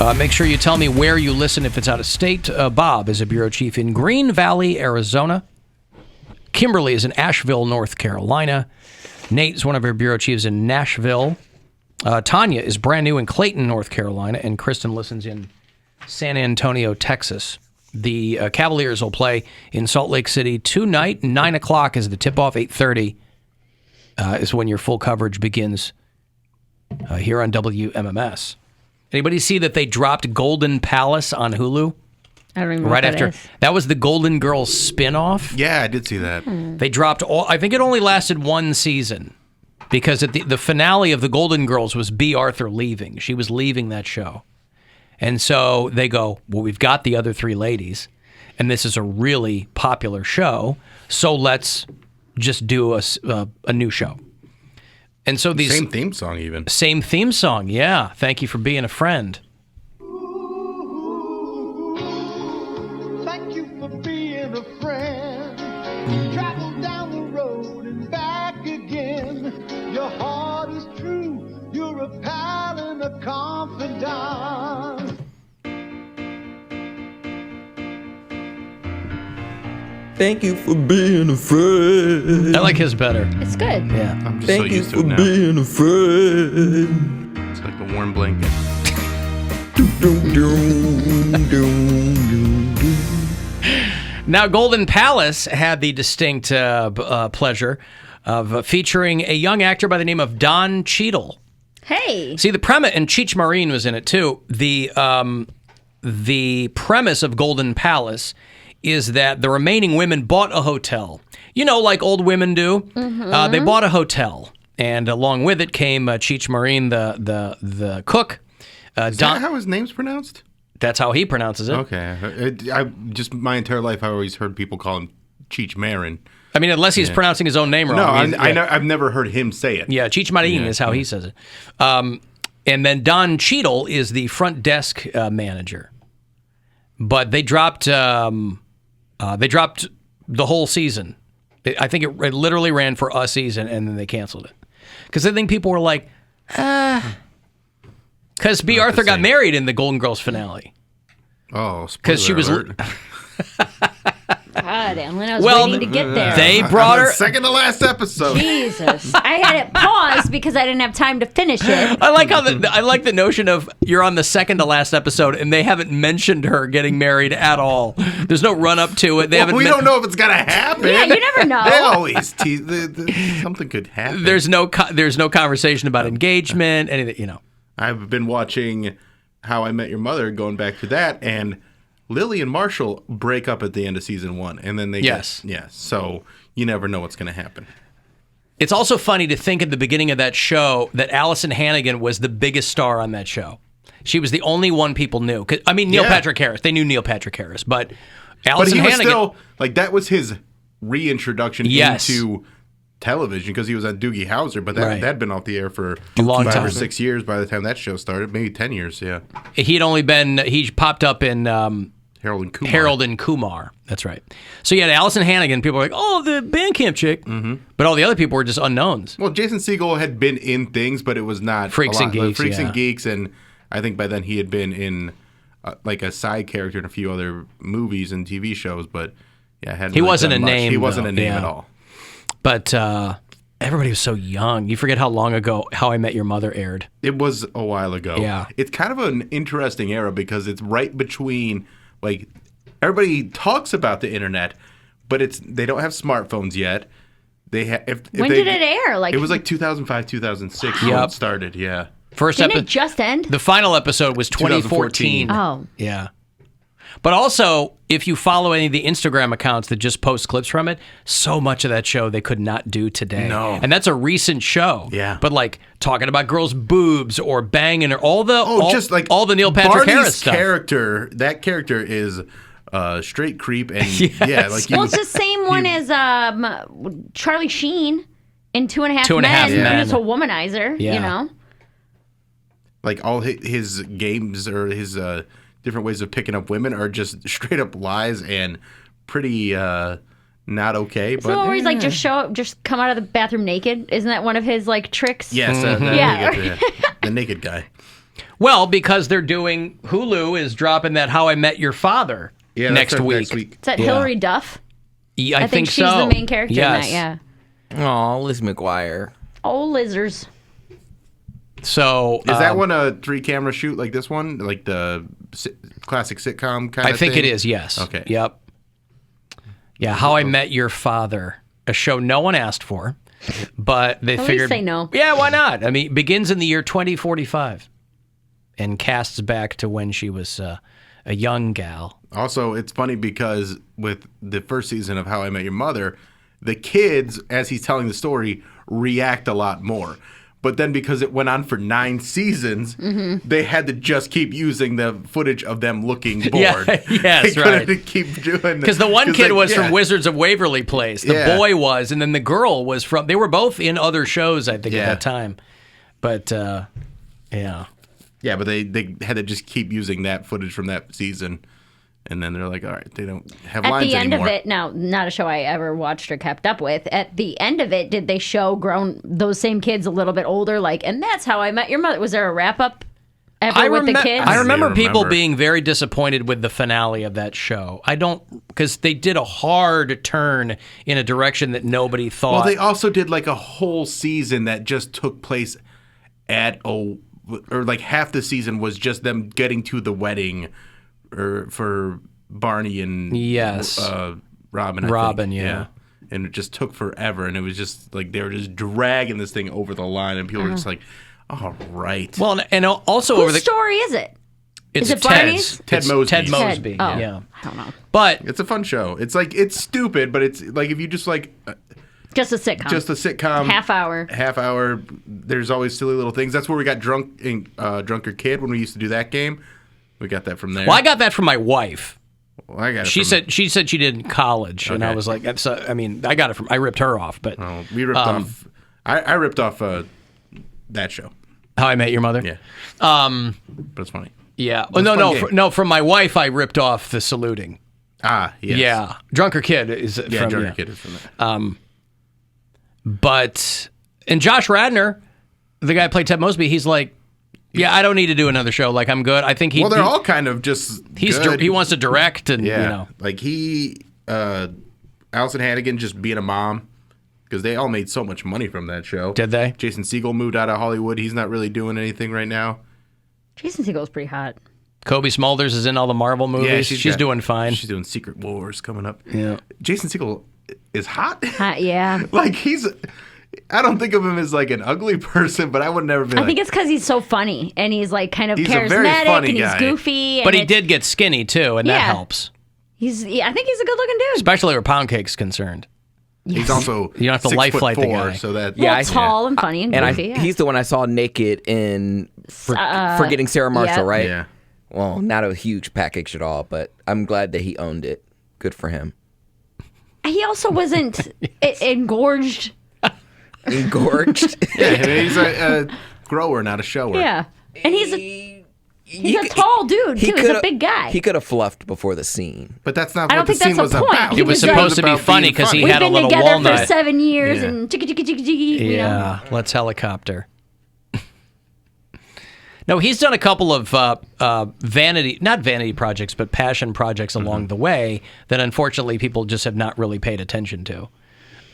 Make sure you tell me where you listen if it's out of state. Bob is a bureau chief in Green Valley, Arizona. Kimberly is in Asheville, North Carolina. Nate is one of our bureau chiefs in Nashville. Tanya is brand new in Clayton, North Carolina. And Kristen listens in San Antonio, Texas. The Cavaliers will play in Salt Lake City tonight. 9 o'clock is the tip-off. 8:30 is when your full coverage begins here on WMMS. Anybody see that they dropped Golden Palace on Hulu? I don't even know right what after that is. that was the Golden Girls spin-off. Yeah, I did see that. They dropped all. I think it only lasted one season because at the finale of the Golden Girls was B. Arthur leaving. She was leaving that show, and so they go, well, we've got the other three ladies, and this is a really popular show, so let's just do a new show. And so these Same theme song, even. Same theme song, yeah. Thank you for being a friend. Thank you for being a friend. Travel down the road and back again. Your heart is true. You're a pal and a confidant. Thank you for being a friend. I like his better. It's good. Yeah. I'm just Thank so you used to for it now. being a friend. It's like a warm blanket. Now, Golden Palace had the distinct pleasure of featuring a young actor by the name of Don Cheadle. Hey. See, the premise, and Cheech Marin was in it too. The premise of Golden Palace is that the remaining women bought a hotel. You know, like old women do. They bought a hotel, and along with it came Cheech Marin, the cook. Is that how his name's pronounced? That's how he pronounces it. Okay. I just my entire life I always heard people call him Cheech Marin. I mean, unless he's pronouncing his own name wrong. No, I mean, I've never heard him say it. Yeah, Cheech Marin is how he says it. And then Don Cheadle is the front desk manager. But they dropped the whole season. I think it literally ran for a season, and then they canceled it. Because I think people were like, because B. Arthur got married in the Golden Girls finale. Oh, because she was. God, Alan, I was waiting to get there. They brought her second to last episode. Jesus, I had it paused because I didn't have time to finish it. I like how I like the notion of you're on the second to last episode and they haven't mentioned her getting married at all. There's no run up to it. They haven't. We don't know if it's gonna happen. Yeah, you never know. They always tease. Something could happen. There's no conversation about engagement. Anything, you know. I've been watching How I Met Your Mother, going back to that, and Lily and Marshall break up at the end of season 1, and then they so you never know what's going to happen. It's also funny to think at the beginning of that show that Allison Hannigan was the biggest star on that show. She was the only one people knew. I mean, Neil Patrick Harris. They knew Neil Patrick Harris, but Allison Hannigan. Hannigan, Still, like, that was his reintroduction into television because he was on Doogie Howser, but that'd been off the air for a long 5 time. or 6 years by the time that show started, maybe 10 years, he popped up in Harold and Kumar. That's right. So you had Allison Hannigan. People were like, oh, the band camp chick. Mm-hmm. But all the other people were just unknowns. Well, Jason Segel had been in things, but it was not Freaks and Geeks. Freaks and Geeks, and I think by then he had been in like a side character in a few other movies and TV shows, but he wasn't a name. He wasn't a name at all. But everybody was so young. You forget how long ago How I Met Your Mother aired. It was a while ago. Yeah. It's kind of an interesting era because it's right between, like, everybody talks about the internet, but they don't have smartphones yet. They when did it air? Like, it was like 2005, 2006 when it started. Yeah. Didn't it just end? The final episode was 2014. Oh. Yeah. But also, if you follow any of the Instagram accounts that just post clips from it, so much of that show they could not do today. No. And that's a recent show. Yeah. But like talking about girls' boobs or banging or all the Neil Patrick Barney's Harris stuff. That character is straight creep and Yes. It's the same one as Charlie Sheen in Two and a Half Men. He's a womanizer, you know. Like all his games or his different ways of picking up women are just straight up lies and pretty not okay. It's the one where he's like, just come out of the bathroom naked. Isn't that one of his like tricks? Yes, Mm-hmm. the naked guy. Well, because they're doing Hulu is dropping that How I Met Your Father next week. Is that Hillary Duff? Yeah, I think she's the main character in that, yeah. Oh, Liz McGuire. Oh, lizards. So is that one a 3-camera shoot like this one? Like the classic sitcom kind of thing? I think it is, yes. Okay. Yep. Yeah, How I Met Your Father, a show no one asked for, but they figured... least say no. Yeah, why not? I mean, it begins in the year 2045 and casts back to when she was a young gal. Also, it's funny because with the first season of How I Met Your Mother, the kids, as he's telling the story, react a lot more. But then because it went on for 9 seasons, they had to just keep using the footage of them looking bored. Yes, they right. couldn't keep doing because the one kid was from Wizards of Waverly Place. The boy was, and then the girl was from... They were both in other shows, I think, at that time. But, yeah. Yeah, but they had to just keep using that footage from that season. And then they're like, all right, they don't have lines anymore. At the end of it, now, not a show I ever watched or kept up with, at the end of it, did they show those same kids a little bit older? Like, and that's How I Met Your Mother. Was there a wrap-up ever with the kids? I remember people being very disappointed with the finale of that show. Because they did a hard turn in a direction that nobody thought. Well, they also did like a whole season that just took place or like half the season was just them getting to the wedding for Barney and Robin. Robin, yeah. And it just took forever, and it was just like they were just dragging this thing over the line, and people were just like, "All right." Well, and also whose story is it? Is it Barney's? Ted Mosby. Ted Mosby. Oh, yeah. I don't know. But it's a fun show. It's like it's stupid, but it's like if you just like just a sitcom, half hour. There's always silly little things. That's where we got Drunker Kid when we used to do that game. We got that from there. Well, I got that from my wife. Well, I got it. She said she did in college, and I was like, I got it from. I ripped her off, but we ripped off. I ripped off that show. How I Met Your Mother. Yeah. But it's funny. Yeah. No. From my wife, I ripped off the saluting. Ah, yes. Yeah. Drunker Kid is from. Drunker Kid is from that. And Josh Radnor, the guy who played Ted Mosby, he's like, yeah, I don't need to do another show. Like, I'm good. I think they're all kind of just good. He wants to direct and, Like Allison Hannigan just being a mom, because they all made so much money from that show. Did they? Jason Segel moved out of Hollywood. He's not really doing anything right now. Jason Segel's pretty hot. Kobe Smulders is in all the Marvel movies. Yeah, she's doing fine. She's doing Secret Wars coming up. Yeah. Jason Segel is hot. Hot, yeah. Like I don't think of him as like an ugly person, but I would never be I think it's because he's so funny and he's like kind of he's charismatic and he's guy. goofy. But he did get skinny too, and that helps. I think he's a good looking dude. Especially where Poundcake's concerned. He's also you don't have to life flight the guy. So that tall and funny and goofy. He's the one I saw naked in Forgetting Sarah Marshall, right? Yeah. Well, not a huge package at all, but I'm glad that he owned it. Good for him. He also wasn't engorged. Engorged? Yeah, he's a grower, not a shower. Yeah. And he's a tall dude, too. He's a big guy. He could have fluffed before the scene. But that's not what the scene was about. It was supposed to be funny because he had a little walnut. We've been together for 7 years and chicka-chicka-chicka-chicka, Yeah, let's helicopter. No, he's done a couple of not vanity projects, but passion projects along the way that unfortunately people just have not really paid attention to.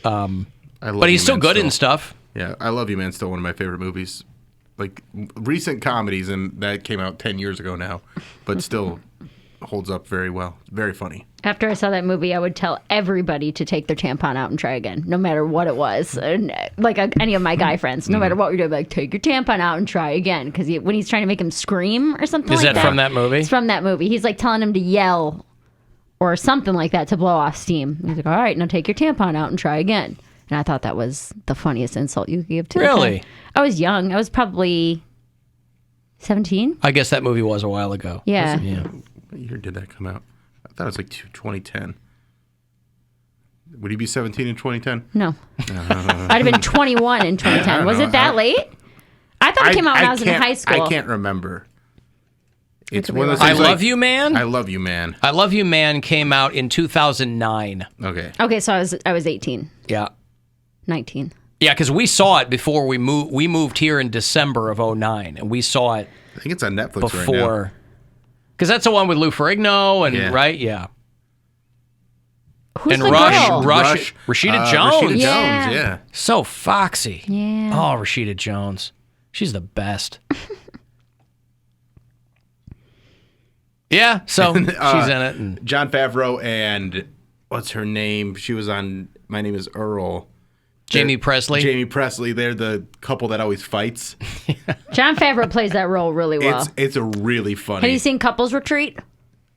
But he's still good in stuff. Yeah, I Love You Man, still one of my favorite movies. Like recent comedies, and that came out 10 years ago now, but still holds up very well. Very funny. After I saw that movie, I would tell everybody to take their tampon out and try again, no matter what it was. And, like any of my guy friends, no matter what we're doing, like, take your tampon out and try again. Because when he's trying to make him scream or something like that. Is that from that movie? It's from that movie. He's like telling him to yell or something like that to blow off steam. He's like, all right, now take your tampon out and try again. And I thought that was the funniest insult you could give to Really? I was young. I was probably 17. I guess that movie was a while ago. Yeah. What year did that come out? I thought it was like 2010. Would he be 17 in 2010? No. I'd have been 21 in 2010. Was it that late? I thought it came out when I was in high school. I can't remember. It's one of those I Love You Man? I Love You Man. I Love You Man came out in 2009. Okay, so I was 18. Yeah. 19. Yeah, because we saw it before we moved. We moved here in December of 2009, and we saw it I think it's on Netflix right now. before. Because that's the one with Lou Ferrigno and, Yeah. right? Yeah. Who's And the Rashida girl? Jones. Rashida Yeah. Jones, yeah. So foxy. Yeah. Oh, Rashida Jones. She's the best. Yeah, so she's in it. And Jon Favreau and what's her name? She was on My Name is Earl. Jamie Presley. Jamie Presley. They're the couple that always fights. Jon Favreau plays that role really well. It's a really funny. Have you seen Couples Retreat?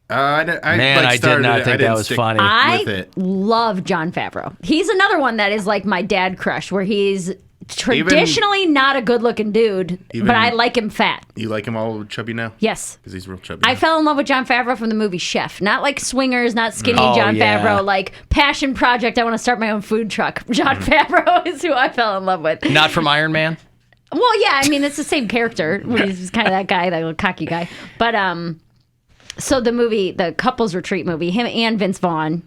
I did not think that was funny. With I it. love Jon Favreau. He's another one that is like my dad crush, where he's traditionally not a good-looking dude, but I like him fat. You like him all chubby now? Yes. Because he's real chubby. I fell in love with Jon Favreau from the movie Chef. Not like Swingers, not skinny Jon yeah. Favreau, like passion project, I want to start my own food truck. Jon Favreau is who I fell in love with. Not from Iron Man? Well, yeah, I mean, it's the same character. He's kind of that guy, that little cocky guy. But, so the movie, the Couples Retreat movie, him and Vince Vaughn,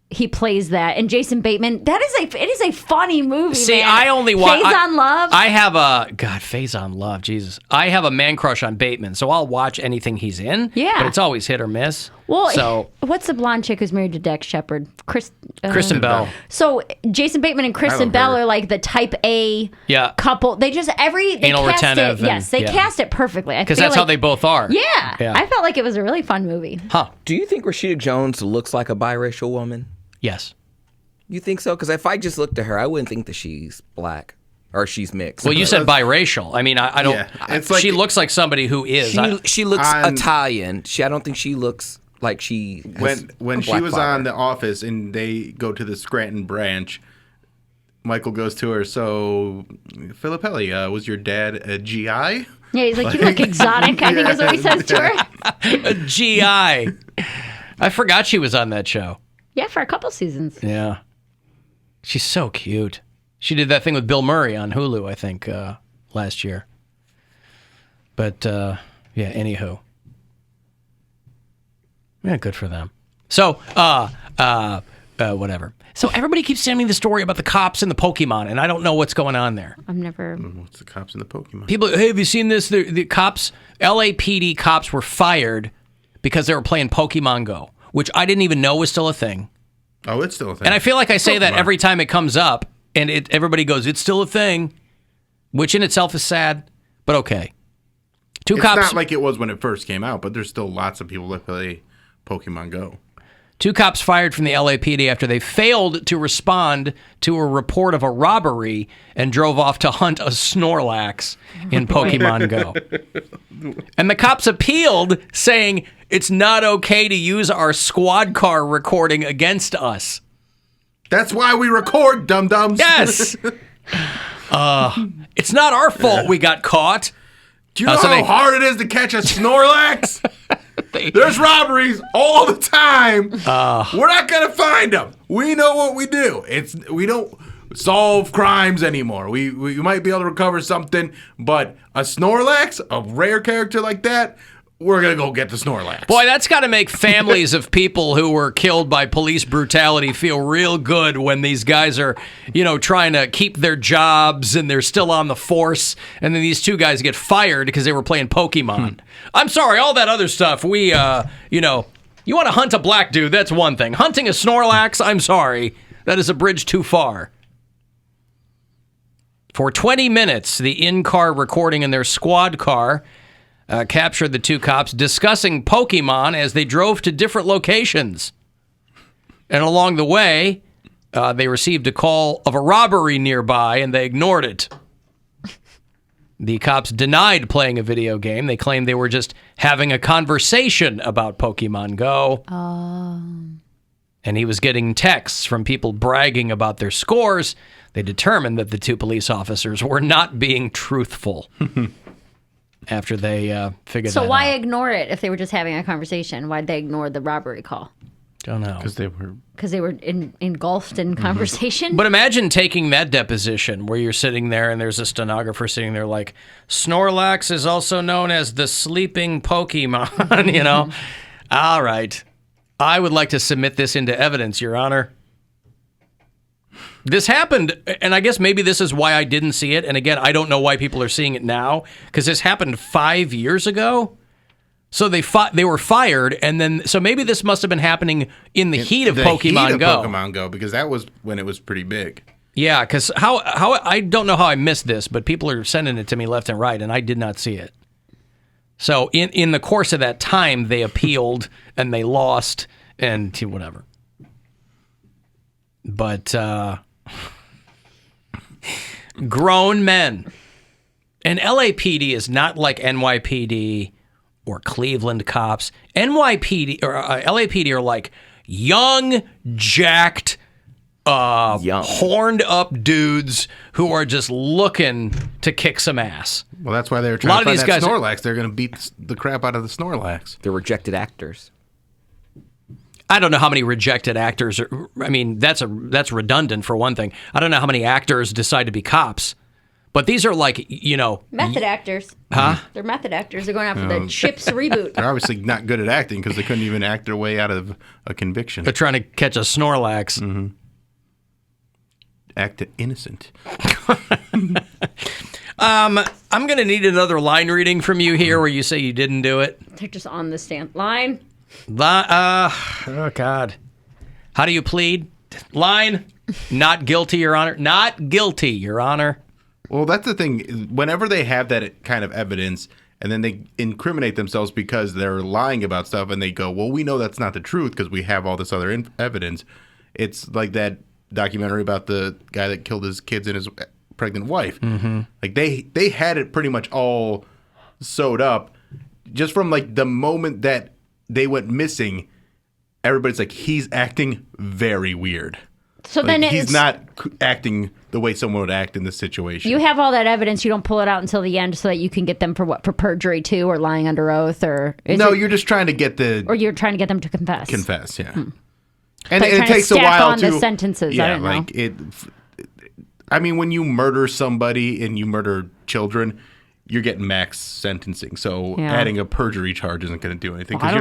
he plays that, and Jason Bateman. It is a funny movie. See, man. I only watch. Phase on Love. I have Phase on Love. Jesus, I have a man crush on Bateman, so I'll watch anything he's in. Yeah. but it's always hit or miss. well, so what's the blonde chick who's married to Dax Shepard? Kristen Bell. So Jason Bateman and Kristen love Bell her. are like the type A Yeah. couple. They just they Anal cast retentive it. Yes, and- they yeah. cast it perfectly. Because that's how they both are. Yeah, Yeah. I felt like it was a really fun movie. Huh? Do you think Rashida Jones looks like a biracial woman? Yes. You think so? Because if I just looked at her, I wouldn't think that she's black or she's mixed. Well, you said biracial. I mean, I don't. Yeah, it's like- she looks like somebody who is. she looks On- Italian. I don't think she looks like she. has When a she black was father. on The Office and they go to the Scranton branch, Michael goes to her. So, Filippelli, was your dad a GI? Yeah, he's like, you look exotic, I think is what he says to her. GI. I forgot she was on that show. Yeah, for a couple seasons. Yeah. She's so cute. She did that thing with Bill Murray on Hulu, I think, last year. But, yeah, anywho. Yeah, good for them. So, whatever. So everybody keeps sending me the story about the cops and the Pokemon, and I don't know what's going on there. I've never. What's the cops and the Pokemon? People, hey, have you seen this? The cops, LAPD cops were fired because they were playing Pokemon Go, which I didn't even know was still a thing. Oh, it's still a thing. And I feel like I say that Pokemon. every time it comes up, and everybody goes, it's still a thing, which in itself is sad, but okay. Two It's cops. not like it was when it first came out, but there's still lots of people that play Pokemon Go. Two cops fired from the LAPD after they failed to respond to a report of a robbery and drove off to hunt a Snorlax in Pokemon Go. And the cops appealed, saying it's not okay to use our squad car recording against us. That's why we record, dum-dums. Yes! It's not our fault we got caught. Do you know so how they- hard it is to catch a Snorlax? There's robberies all the time. We're not gonna find them. We know what we do. We don't solve crimes anymore. We might be able to recover something, but a Snorlax, a rare character like that, we're gonna go get the Snorlax. Boy, that's got to make families of people who were killed by police brutality feel real good when these guys are, trying to keep their jobs and they're still on the force, and then these two guys get fired because they were playing Pokemon. I'm sorry, all that other stuff, you want to hunt a black dude, that's one thing. Hunting a Snorlax, I'm sorry, that is a bridge too far. For 20 minutes, the in-car recording in their squad car captured the two cops discussing Pokemon as they drove to different locations. And along the way, they received a call of a robbery nearby, and they ignored it. The cops denied playing a video game. They claimed they were just having a conversation about Pokemon Go. And he was getting texts from people bragging about their scores. They determined that the two police officers were not being truthful. After they figured that out. So why ignore it if they were just having a conversation? Why'd they ignore the robbery call? Don't know. Because they were engulfed in conversation? But imagine taking that deposition where you're sitting there and there's a stenographer sitting there like, Snorlax is also known as the sleeping Pokemon, All right. I would like to submit this into evidence, Your Honor. This happened, and I guess maybe this is why I didn't see it. And again, I don't know why people are seeing it now, because this happened 5 years ago. So they were fired, and then so maybe this must have been happening in the heat of Pokemon Go. Pokemon Go, because that was when it was pretty big. Yeah, because how I don't know how I missed this, but people are sending it to me left and right, and I did not see it. So in the course of that time, they appealed and they lost and whatever. But grown men. And LAPD is not like NYPD or Cleveland cops. NYPD or LAPD are like young, jacked, horned up dudes who are just looking to kick some ass. Well, that's why they were trying to find that Snorlax. They're going to beat the crap out of the Snorlax. They're rejected actors. I don't know how many rejected actors are. I mean, that's redundant for one thing. I don't know how many actors decide to be cops, but these are like, method actors. Huh? They're method actors. They're going after the Chips reboot. They're obviously not good at acting because they couldn't even act their way out of a conviction. They're trying to catch a Snorlax. Mm-hmm. Act innocent. I'm going to need another line reading from you here where you say you didn't do it. They're just on the stand. Line. Oh, God. How do you plead? Line. Not guilty, Your Honor. Not guilty, Your Honor. Well, that's the thing. Whenever they have that kind of evidence and then they incriminate themselves because they're lying about stuff and they go, well, we know that's not the truth because we have all this other evidence. It's like that documentary about the guy that killed his kids and his pregnant wife. Mm-hmm. Like they had it pretty much all sewed up just from like the moment that they went missing. Everybody's like, he's acting very weird. So like, then he's not acting the way someone would act in this situation. You have all that evidence. You don't pull it out until the end so that you can get them for what? For perjury too, or lying under oath, or you're just trying to get or you're trying to get them to confess. Confess, yeah. And it takes a while on the sentences. Yeah, I don't know. like it. I mean, when you murder somebody and you murder children, you're getting max sentencing. So adding a perjury charge isn't going to do anything because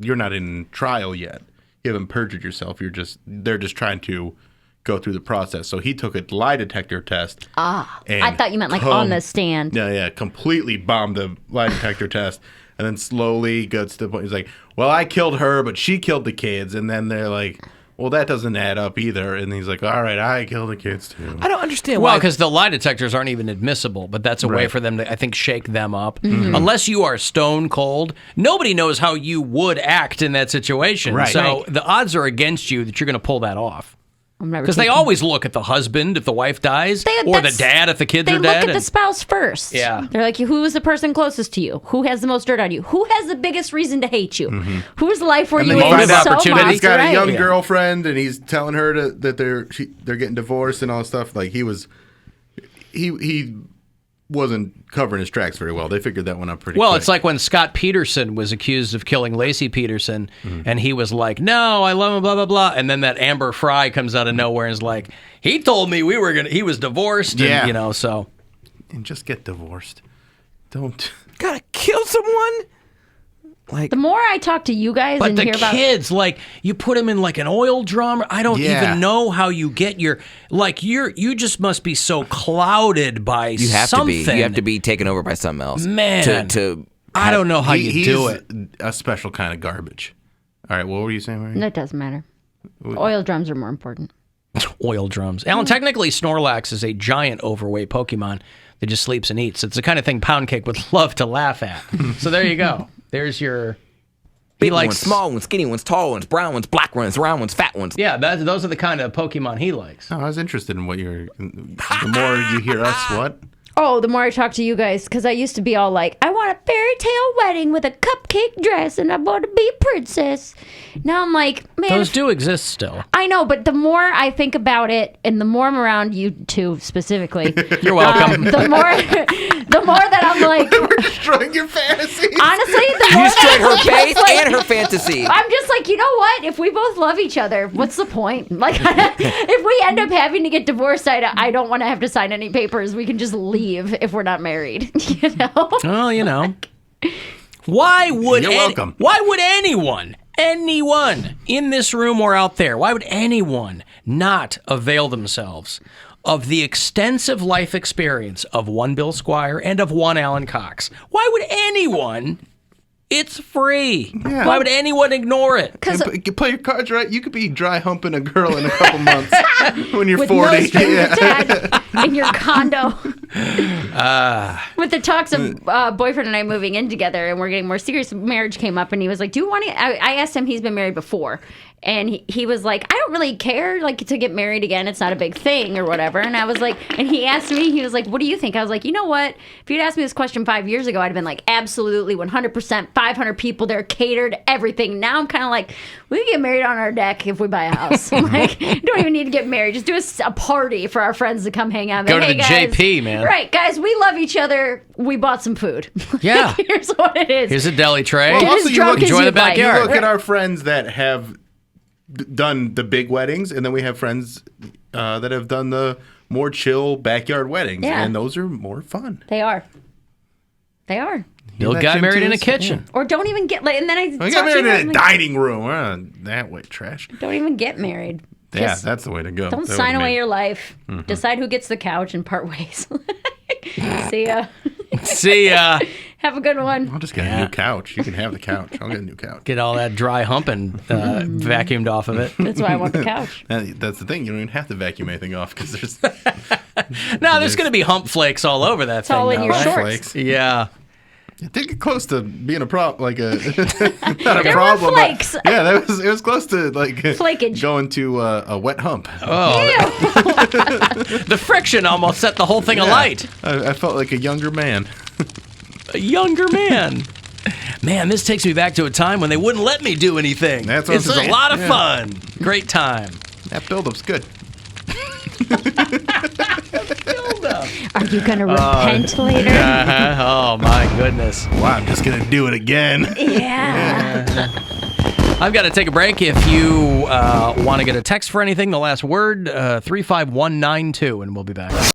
you're not in trial yet. You haven't perjured yourself. They're just trying to go through the process. So he took a lie detector test. I thought you meant like on the stand. Yeah, completely bombed the lie detector test. And then slowly gets to the point. He's like, well, I killed her, but she killed the kids. And then they're like, well, that doesn't add up either. And he's like, all right, I killed the kids too. I don't understand why. Well, because the lie detectors aren't even admissible, but that's a way for them to, I think, shake them up. Mm-hmm. Unless you are stone cold, nobody knows how you would act in that situation. Right. So the odds are against you that you're going to pull that off. Because they always look at the husband if the wife dies, or the dad if the kids are dead. They look at the spouse first. Yeah. They're like, who is the person closest to you? Who has the most dirt on you? Who has the biggest reason to hate you? Mm-hmm. Whose life were you in so much? He's got a young girlfriend, and he's telling her that they're getting divorced and all this stuff. Like he wasn't covering his tracks very well. They figured that one out pretty quick. It's like when Scott Peterson was accused of killing Lacey Peterson, and he was like, no, I love him, blah, blah, blah. And then that Amber Fry comes out of nowhere and is like, he told me he was divorced. Yeah. And, so. And just get divorced. Don't. Gotta kill someone? Like, the more I talk to you guys and hear about kids, like you put them in like an oil drum. I don't even know how you get you just must be so clouded by something. You have to be taken over by something else. Man, I don't know how you do it. A special kind of garbage. All right, what were you saying, Mary? That doesn't matter. Oil drums are more important. Oil drums. Alan, technically Snorlax is a giant overweight Pokemon that just sleeps and eats. It's the kind of thing Poundcake would love to laugh at. So there you go. There's your big ones, small ones, skinny ones, tall ones, brown ones, black ones, round ones, fat ones. Yeah, those are the kind of Pokemon he likes. Oh, I was interested in what the more you hear us, what? Oh, the more I talk to you guys, because I used to be all like, I want a fairy tale wedding with a cupcake dress, and I want to be a princess. Now I'm like, man. Those do exist still. I know, but the more I think about it, and the more I'm around you two specifically. You're welcome. The more that I'm like. We're destroying your fantasies. Honestly, the more you destroyed her faith and her fantasy. I'm just like, you know what? If we both love each other, what's the point? Like, if we end up having to get divorced, I don't want to have to sign any papers. We can just leave if we're not married. You know? Well, Why would You're welcome. Why would anyone anyone in this room or out there, why would anyone not avail themselves of the extensive life experience of one Bill Squire and of one Alan Cox? Why would anyone? It's free. Yeah. Why would anyone ignore it? You play your cards right. You could be dry humping a girl in a couple months when you're With 40. no strings attached in your condo. With the talks of boyfriend and I moving in together and we're getting more serious, marriage came up and he was like, do you want to? I asked him, he's been married before. And he was like, I don't really care, like, to get married again. It's not a big thing or whatever. And I was like, and he asked me, he was like, what do you think? I was like, you know what? If you'd asked me this question 5 years ago, I'd have been like, absolutely, 100%, 500 people there, catered, everything. Now I'm kind of like, we can get married on our deck if we buy a house. Like, you don't even need to get married. Just do a party for our friends to come hang out. Go Like, to the hey, guys, JP, man. Right, guys, we love each other. We bought some food. Yeah. Here's what it is. Here's a deli tray. Well, Get also as you drunk look- as enjoy you'd the like. You backyard. look at our friends that have done the big weddings, and then we have friends that have done the more chill backyard weddings, Yeah. and those are more fun. They are. They are. Bill met got Jim married in a too? kitchen. Or don't even get like, and then I We talked got to married you in a about, like, dining room. That way, trash. don't even get married. Yeah, Just that's the way to go. don't That sign would've away made- your life. Decide who gets the couch and part ways. See ya. See ya. Have a good one. I'll just get a new couch. You can have the couch. I'll get a new couch. Get all that dry humping vacuumed off of it. That's why I want the couch. That's the thing. You don't even have to vacuum anything off because there's No, there's going to be hump flakes all over that thing. all in though, your right? shorts. flakes. Yeah. It did get close to being a problem, like a not a There were problem. but- flakes. yeah, it was close to like Flakage. going to a wet hump. The friction almost set the whole thing alight. I felt like a younger man. A younger man. Man, this takes me back to a time when they wouldn't let me do anything. That's what I'm This is a saying. lot of Yeah. fun. Great time. That build-up's good. Are you gonna repent later? Oh, my goodness. Wow, I'm just gonna do it again. Yeah. I've got to take a break. If you want to get a text for anything, the last word, 35192, and we'll be back.